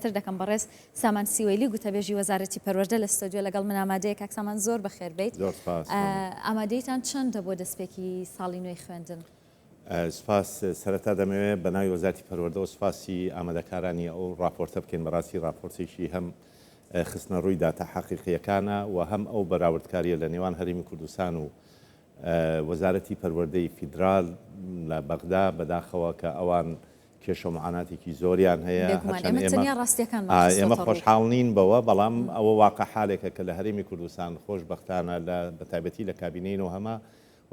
تر دەکەم بەڕێز سامان سیوەیلی گوتەبێژی وەزارەتی پەروەردە لە ستۆدیۆ لەگەڵ من ئامادەیە کاک سامان زۆر بەخێر بیت. ئامادەیتان چەندە بۆ دەستپێکی ساڵی نوێی خوێندن؟ سپاس سەرەتا دەمەوێت بە ناوی وەزارەتی پەروەردە و سپاسی ئامادەکارانی ئەو راپۆرتە بکەین بەڕاستی راپۆرتێکی هەم خستنە ڕووی داتا حەقیقیەکانە و هەم ئەو بەراوردکاریە لە نێوان هەرێمی کوردستان و وەزارەتی پەروەردەی فیدرال لە بەغدا بەداخەوە کە ئەوان کێشە معاناتێکی زۆریان هەیە ئێمە خۆشحاڵ نین بەوە بەڵام ئەوە واقع حالێکە کە لە هەرێمی کوردستان خۆشبەختانە لە بەتایبەتی لە کابینەیەوە هەمە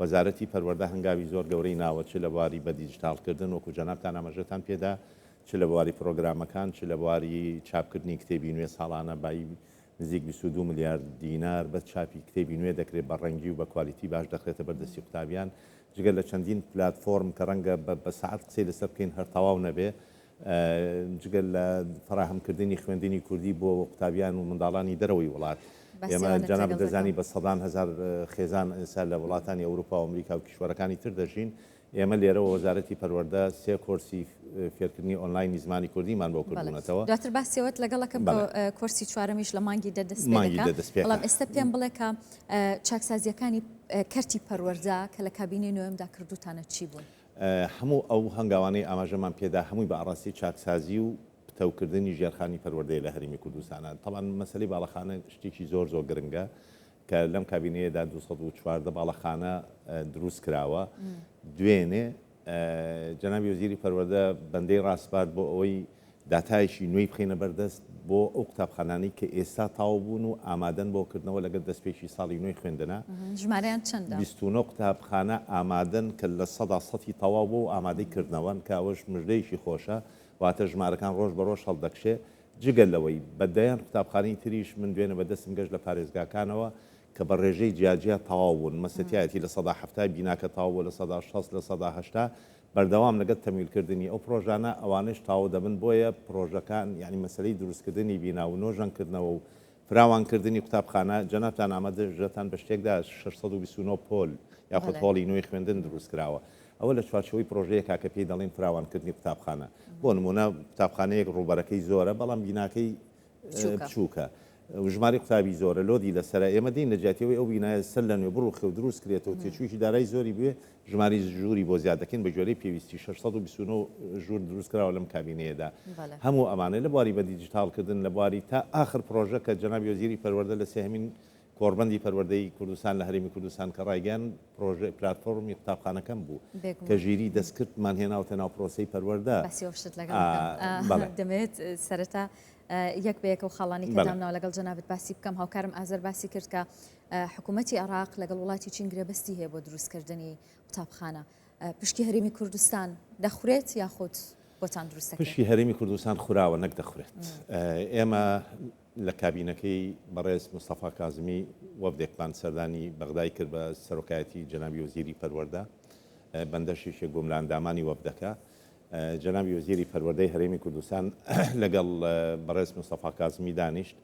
وەزارەتی پەروەردە هەنگاوی زۆر گەورەی ناوە چ لە بواری بە دیجیتالکردن وەکو جەنابتان ئاماژەتان پێدا چ لە بواری پرۆگرامەکان چ لە بواری چاپکردنی کتێبی نوێ ساڵانە بای نزیک 22 میلیارد دینار بە چاپی کتێبی نوێ دەکرێت بە ڕەنگی و بە کوالیتی باش دەخرێتە بەردەستی قوتابیان جگەل لە چەندین پلاتفۆرم کە ڕەنگە بە سەعات قسەی لەسەر بکەین هەر تەواو نەبێ جگەل لە فراهەمکردنی خوێندنی کوردی بۆ قوتابیان و منداڵانی دەرەوەی وڵات ئێمە جەناب دەزانی بە سەدان هەزار خێزان ئێستا لە وڵاتانی ئەوروپا و ئەمریکا و کشوەرەکانی تر دەژین ئێمە لێرەوە وەزارەتی پەروەردە 3 کۆرسی فێرکردنی ئۆنلاینی زمانی کوردیمان بۆ کردوونەتەوە. دواتر باسیەوەت لەگەڵەکەم کۆرسی چوارەمیش لە مانگی دەدەست بەڵام ئێستا پێم بڵێ کە چاکسازیەکانی کەرتی پەروەردە کە لە کابینەی نوێمدا کردوتانە چی بوون؟ هەموو ئەو هەنگاوانەی ئاماژەمان پێدا هەمووی بە ئاڕاستی چاکسازی و تەوکردنی ژێرخانی پەروەردەی لە هەرێمی کوردستانە تەڵان مەسەلەی باڵەخانە شتێکی زۆر گرنگە کە لەم کابینەیەدا 214 باڵەخانە دروست کراوە دوێنێ جەنابی وەزیری پەروەردە بەندەی ڕاستبات بۆ ئەوەی داتایشی نوێی بخینە بەردەست بۆ ئەو قوتابخانانی کە ئێستا تاو بوون و ئامادەن بۆ کردنەوە لەگەڵ دەستپێکی ساڵی نوێی خوێندنە ژمارەیان چەندە؟ 29 قوتابخانە ئامادەن کە لە 100% تەواو بۆ ئامادەی کردنەوەن کە ئەوەش مژدەیەکی خۆشە واتە ژمارەکان ڕۆژ بە ڕۆژ هەڵدەکشێ جگەل لەوەی بەدەیان قوتابخانەی تریش من دوێنە بەدەستم گەشت لە پارێزگاکانەوە کە بە ڕێژەی جیاجیا تەواو بوون مەسەتیایەتی لە 170 بیناکە تاو بوو لە 160 لە 180 بەردەوام لەگەڵ تەمیلکردنی ئەو پرۆژانە ئەوانش تاو دەبن بۆیە پرۆژەکان یعنی مەسلەی دروستکردنی بینا و نۆژەنکردنەوە و فراوانکردنی قوتابخانە جەنابتان ئامادەژەتان بە شتێکدا 629 پۆل یاخود هۆڵی نوێی خوێندن دروست کراوە ئەوە لە چوارچەوەی پرۆژەیە کاکە پێی دەڵێن فراوانکردنی قوتابخانە بۆ نمونە قوتابخانەیەک ڕووبەرەکەی زۆرە بەڵام بیناکەی بچووکە ژماری قوتابی زۆرە لۆدی لەسەر ئێمە دین نەجاتیەوەی ئەو بینایە سەر لە نوێ بڕوخێ و دروست کرێتەوە تێچوویکی دارای زۆری بوێ ژماری ژووری بۆ زیاد دەکەین بە جۆرەی پێویستی 629 ژوور دروست کراوە لەم کابینەیەدا هەموو ئەمانە لە بواری بە دیجیتالکردن لە بواری تا آخر پرۆژە کە جەنابی وەزیری پەروەردە لە سێهەمین کۆڕبەندی پەروەردەی کوردستان لە هەرێمی کوردستان کە ڕایگەیان پرۆژە پلاتفۆرمی قوتابخانەکەم بوو کە ژیری دەستکردمان هێناوتە ناو پرۆسەی پەروەردە دەمەوێت سەرەتا یەک بەیەکە و خاڵانی کەدامناوە لەگەڵ جەنابەت باسی بکەم هاوکارم ئازەر باسی کرد کە حکوومەتی عێراق لەگەڵ وڵاتی چین گرێبەستی هەیە بۆ دروستکردنی قوتابخانە پشتی هەرێمی کوردستان دەخورێت یاخود بۆتان دروستەکە؟ پشتی هەرێمی کوردستان خوراوە نەک دەخورێت ئێمە لە کابینەکەی بەڕێز مستەفا کازمی وەفدێکمان سەردانی بەغدای کرد بە سەرۆکایەتی جەنابی وەزیری پەروەردە بەندەشیشێک گۆملاندامانی وەفدەکە جەنابی وەزیری پەروەردەی هەرێمی کوردستان لەگەڵ بەڕێز مستەفا کازمی دانیشت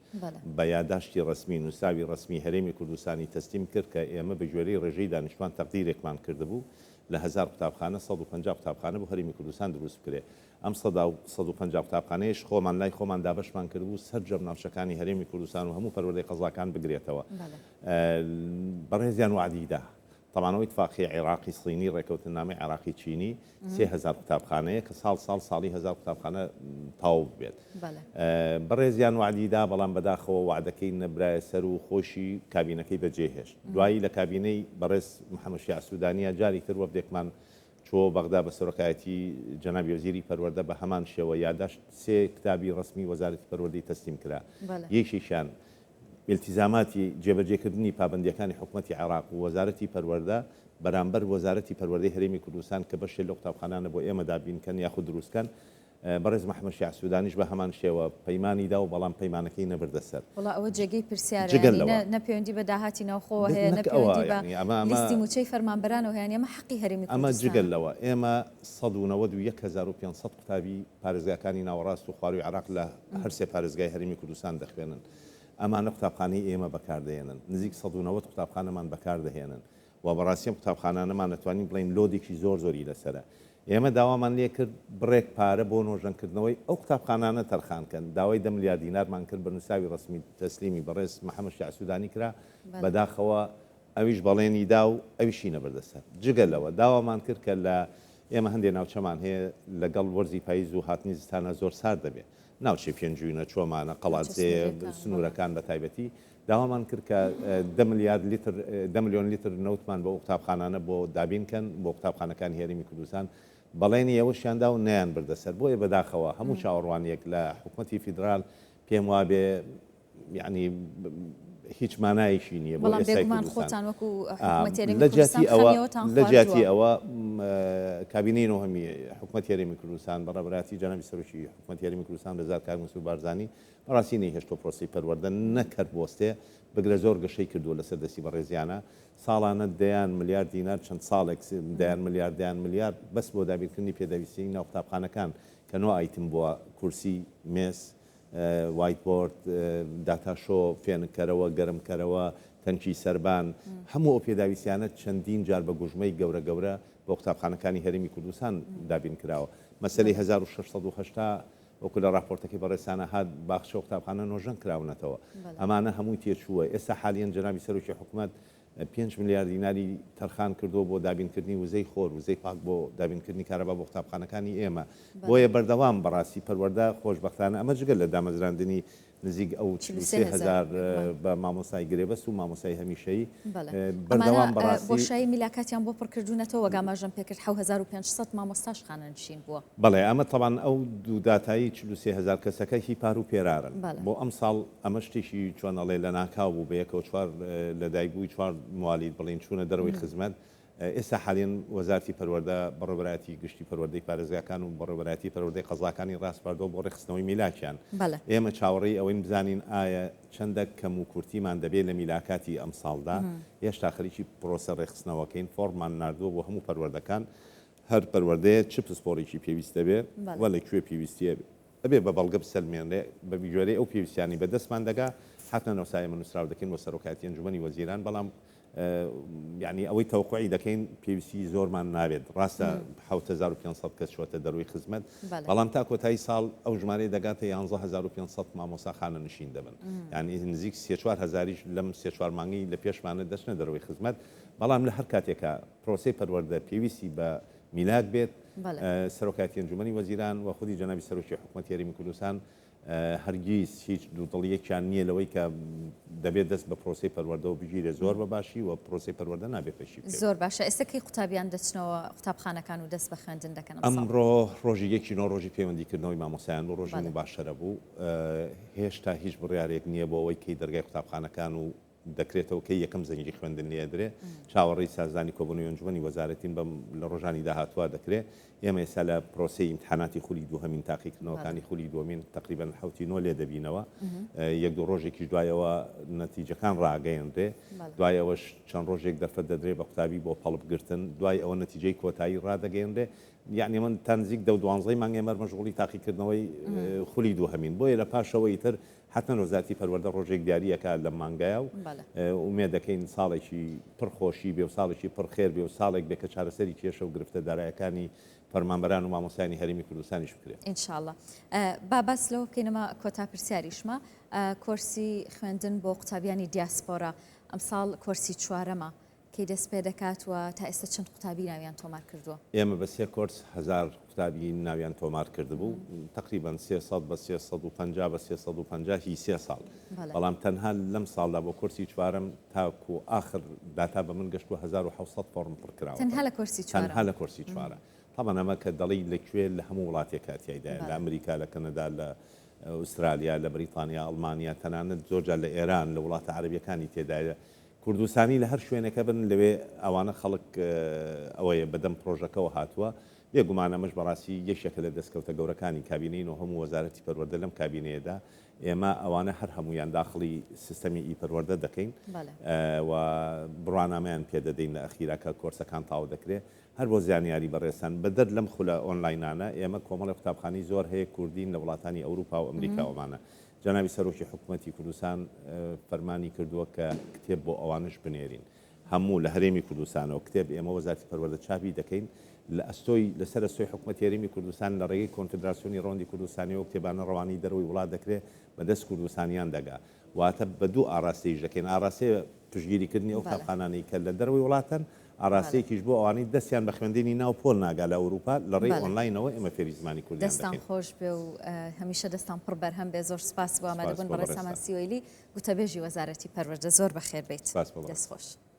بە یادداشتی ڕسمی نووساوی ڕسمی هەرێمی کوردستانی تەسلیم کرد کە ئێمە بە ژێرەی ڕێژەی دانیشتوان تەقدیرێکمان کردبوو لە 1000 قوتابخانە 150 قوتابخانە بۆ هەرێمی کوردستان دروست بکرێت ئەم 150 قوتابخانەیەش خۆمان لای خۆمان دابەشمان کردبوو سەرجەم ناوچەکانی هەرێمی کوردستان و هەموو پەروەردەی قەزاکان بگرێتەوە بەڕێزیان وعدیدا طبعا اتفاقی عراقی صینی ڕێکەوتن نامەی عراقی چینی 3000 قوتابخانەیە کە ساڵی 1000 قوتابخانە تاو بێت بەڕێزیان وعدیدا بەڵام بەداخەوە وعدەکەی نەبرایە سەر و خۆشی کابینەکەی بەجێهێشت دوایی لە کابینەی بەڕێز محەممەد شیع سوودانیە جاری تر وەفدێکمان چۆ بەغدا بە سەرۆکایەتی جەنابی وەزیری پەروەردە بە هەمان شێوە یادداشت 3 کتابی ڕسمی وەزارەتی پەروەردەی تەسلیم کرا یەکیشیان التزاماتی جێبەجێکردنی پابندیەکانی حکوومەتی عێراق و وەزارەتی پەروەردە بەرامبەر وەزارەتی پەروەردەی هەرێمی کوردستان کە بەشێک لە قوتابخانانە بۆ ئێمە دابینکەن یاخود دروستکەن بەڕێز محەممەد شیع سوودانیش بە هەمان شێوە پەیمانی دا و بەڵام پەیمانەکەی نەبردە سەر وڵا ئەوە جێگەی پرسیارە نەپەیوەندی بە داهاتی ناوخۆوە هەیە نەپەیوەندی بە لیستی موچەی فەرمانبەرانەوە هەیە ئێمە حەقی هەرێمی کوردستان ئەمە جگەلەوە ئێمە 191500 قوتابی پارێزگاکانی ناوەڕاست و خواروی عێراق لە هەر سێ پارێزگای هەرێمی کوردستان دەخوێنن ئەمانە قوتابخانەی ئێمە بەکاردێنن نزیک 190 قوتابخانەمان بەکاردەهێنن و بەڕاستی قوتابخانانەمان نتوانین بڵین لۆدێکی زۆری لەسرە ئێمە داوامان لێ کرد بڕێک پارە بۆ نۆژەنکردنەوەی ئەو قوتابخانانە تەرخانکەن داوای 10 ملیار دینارمان کرد بە نووساوی ڕسمی تەسلیمی بەڕێز محەممەد شعسوودانی کرا بەداخەوە ئەویش بەڵێنی دا و ئەویشی نەبەردەسەر جگە لەوە داوامان کرد کە لە ئێمە هەندێک ناوچەمان هەیە لەگەڵ وەرزی پاییز و هاتنی زستانە زۆر سارد دەبێت ناوچێ پێنجوینە چۆمانە قەڵاتزێ سنوورەکان بە تایبەتی داوامان کرد کە 10 میلیۆن لیتر نەوتمان بۆ قوتابخانانە بۆ دابینکەن بۆ قوتابخانەکانی هێرمی کوردستان بەڵێنی ئەوەشیاندا و نیان بردەسەر بۆیە بەداخەوە هەموو چاوەڕوانیەک لە حکوومەتی فیدرال پێم وابێ یعنی هیچ مانایشی نییە بۆ لە جیاتی ئەوە کابینەی نۆهەمی حکوومەت هێرمی کوردستان بەڕێبەتی جەنابی سەرۆکی حکوومەت هێرمی کوردستان ڕێزا کارمەسوور بارزانی بەڕاستی نەیهێشتۆ پرۆسی پەروەردە نەکرد بۆستێ بگرە زۆر گەشەی کردووە لەسەر دەستی بەڕێزیانە ساڵانە دەیان ملیار دینار چەند ساڵێک دەیان ملیار بەس بۆ دابینکردنی پێدەویستی ناو قوتابخانەکان کە نۆ ئایتم بووە کورسی مێس وایتبۆرد داتاشۆ فێنکەرەوە گەرمکەرەوە تەنکی سەربان هەموو ئەو پێداویستیانە چەندین جار بە گوژمەی گەورە بۆ قوتابخانەکانی هەرمی کوردستان دابین کراوە مەسەلەی 1680 وەکو لە راپۆرتەکەی بەڕێسانە هات باخچە قوتابخانە نۆژەن کراونەتەوە ئەمانە هەمووی تێچووە ئێستا حالیان جەنابی سەرۆکی حکوومەت 5 ملیار دیناری تەرخان کردو بۆ دابینکردنی وزەی خۆر وزەی پاک بۆ دابینکردنی کارەبا بۆ قوتابخانەکانی ئێمە بۆیە بەردەوام بەڕاستی پەروەردە خۆشبەختانە ئەمە جگەل لە دامەزراندنی نزیک ئەو 3,000 بە مامۆسای گرێبەست و مامۆسای هەمیشەیی بەردەوام بەڕاستی بۆشایی میلاکاتیان بۆ پڕکردوونەتەوە گاماژەم پێکرد 1500 مامۆستاش خانەنشین بووە بەڵێ ئەمە تەبان ئەو دوو داتایی 43,000 کەسەکە هی پار و پێرارن بۆ ئەم ساڵ ئەمە شتێکی چۆنەڵێ لە ناکاو بوو بە یەکەوە چوار لەدایک بووی چوار موالید بڵین چوونە دەرەوەی خزمەت ئێستا حالین وەزارتی پەروەردە بەڕێوەبەرەتی گشتی پەروەردەی پارێزگاکان و بەڕێوەبەرەتی پەروەردەی قەزاکانی ڕاستپاردۆ بۆ ڕێخستنەوەی میلاکیان ئێمە چاوەڕێی ئەوەی بزانین ئایا چەندە کەم و کورتیمان دەبێت لە میلاکاتی ئەم ساڵدا هێشتا خەریکی پرۆسە ڕێخستنەوەکەین فۆرمان نردووە بۆ هەموو پەروەردەکان هەر پەروەردەیە چ پسپۆڕێکی پێویست دەبێت وە لەکوێ پێویستیە ئەبێ بە بەڵگە بسەلمێنرێ بە بیجوێرەی ئەو پێویستیانی بەدەستمان دەگا حتما نەوسایە نووسراو دەکەین بۆ سەرۆکاتی ئەنجومەنی وەزیران بەڵام یعنی ئەوەی تەوقعی دەکەین پێویستی زۆرمان نابێت ڕاستە 1500 کەس چۆتە دەروی خزمەت بەڵام تا کۆتایی ساڵ ئەو ژمارەی دەگاتە 11500 مامۆسا خانەنشین دەبن یعنی نزیک 3-4 لەم 3-4 مانگی لە پێشمانە دەچنە دەروی خزمەت بەڵام لە هەر کاتێکە پرۆسی پەروەردە پێویستی بە میلاک بێت سەرۆکاتی ئەنجومەنی وەزیران و خودی جەنابی سەرۆکی حکوومەت هێرمی کوردستان هەرگیز هیچ دوودڵیەکیان نییە لەوەی کە دەبێت دەست بە پرۆسی پەروەردە و بگیرێ زۆر بەباشی و پرۆسی پەروەردە نابێت پێشی زۆر باشە ئێستاکەی قوتابیان دەچنەوە قوتابخانەکان و دەست بە خوێندن دەکەن ئەمڕۆ ڕۆژی 1 ڕۆژی پەیوەندیکردنەوەی مامۆسایان و ڕۆژی مباشەرە بوو هێشتا هیچ بڕیارێک نییە بۆ ئەوەی کەی دەرگای قوتابخانەکان و دەکرێتەوە کە یەکەم زەنگی خوێندن لێدرێ چاوەڕێی سازانی کۆبوونەوەی ئەنجومەنی وەزارەتین لە ڕۆژانی داهاتوە دەکرێت ئێمە ئێستا لە پرۆسی ئیمتحاناتی خولی دووهەمین تاقیکردنەوەکانی خولی دووەمین تقریبا 9 لێ دەبینەوە یەک دو ڕۆژێکی دوایەوە نەتیجەکان ڕاگەیەندرێ دوایەوەش چەند ڕۆژێک دەرفەت دەدرێ بە قوتابی بۆ پەڵبگرتن دوای ئەوە نەتیجەی کۆتایی ڕادەگەیەندرێ یعنی من تەنزیک 12 مانگی ئێمە مەشغوڵی تاقیکردنەوەی خولی دووهەمین بۆیە لە پاشەوەی تر حتما وەزارەتی پەروەردە ڕۆژێک دیاریەکە لە مانگایە و ئومێد دەکەین ساڵێکی پڕخۆشی بێ و ساڵێکی پڕخێر بێ و ساڵێک بێ کە چارەسەری کێشە و گرفتە دارایەکانی فەرمانبەران و مامۆسایانی هەرمی کوردستانیش بکرێت ئینشاءڵڵا با بەس لەوە بکەینەوە کۆتا پرسیاریشمە کۆرسی خوێندن بۆ قوتابیانی دیاسپۆرا ئەم ساڵ کۆرسی چوارەمە کەی دەست پێ دەکاتوە تا ئێستا چەند قوتابی ناویان تۆمار کردووە ئێمە بە 3 کۆرس 1000 قوتابی ناویان تۆمار کردبوو تقریبا 300 بە 350 بە 350 هی 3 ساڵ بەڵام تەنها لەم ساڵدا بۆ کورسی چوارم تاکو آخر داتا بە من گەشتووە 1700 فۆرم پڕکراوە تەنها لە کۆرسی چوارە طبعا ئەمە کە دەڵی لەکوێ لە هەموو وڵاتێک کاتیایدا لە ئەمریکا لە کەنەدا لە ئوسترالیا لە بریتانیا ئەڵمانیا تەنانەت زۆرجار لە ئێران لە وڵاتە عەرەبیەکانی تێدایە کوردستانی لە هەر شوێنەکە بن لەوێ ئەوانە خەڵک ئەوەیە بەدەم پرۆژەکەەوە هاتووە بێگومانەمەش بەڕاستی یەکێکە لە دەستکەوتە گەورەکانی کابینەی و هەموو وەزارەتی پەروەردە لەم کابینەیەدا ئێمە ئەوانە هەر هەمویان داخڵی سیستەمی ئی پەروەردە دەکەین و بڕوانامەیان پێدەدەین لە ئەخیراکە کۆرسەکان تاو دەکرێت هەر بۆ زانیاری بەڕێستان بەدەر لەم خولە ئۆنلاینانە ئێمە کۆمەڵی قوتابخانی زۆر هەیە کوردین لە وڵاتانی ئەوروپا و ئەمریکا ومانە جەنابی سەرۆکی حکوومەتی کوردستان فەرمانی کردووە کە کتێب بۆ ئەوانش بنێرین هەموو لە هەرێمی کوردستانەوە کتێب ئێمە وەزارەتی پەروەردە چاپی دەکەین لە ئەستۆی لەسەر ئەستۆی حکوومەت یاریمی کوردستان لە ڕێگەی کۆنفدراسیۆنی ڕۆندی کوردستانی و کتێبانە ڕەوانی دەرەوەی وڵات دەکرێت بەدەست کوردستانیان دەگا واتە بە دوو ئاراستەیەش دەکەین ئاراستەیە پشگیریکردنی ئەو قوتابخانانەی کە لە دەرەوەی وڵاتن ئاراستەیەکیش بۆ ئەوانەی دەستیان بە خوێندنی ناو پۆل ناگا لە ئەوروپا لە ڕێی ئۆنلاینەوە ئێمە فێری زمانی کوردی دەستان خۆش بێ و هەمیشە دەستان پڕ بەرهەم بێ زۆر سپاس بۆ ئامادەبوون بە ڕێسامان سیوەیلی گوتەبێژی وەزارەتی پەروەردە زۆر بەخێر بیت دەست خۆش.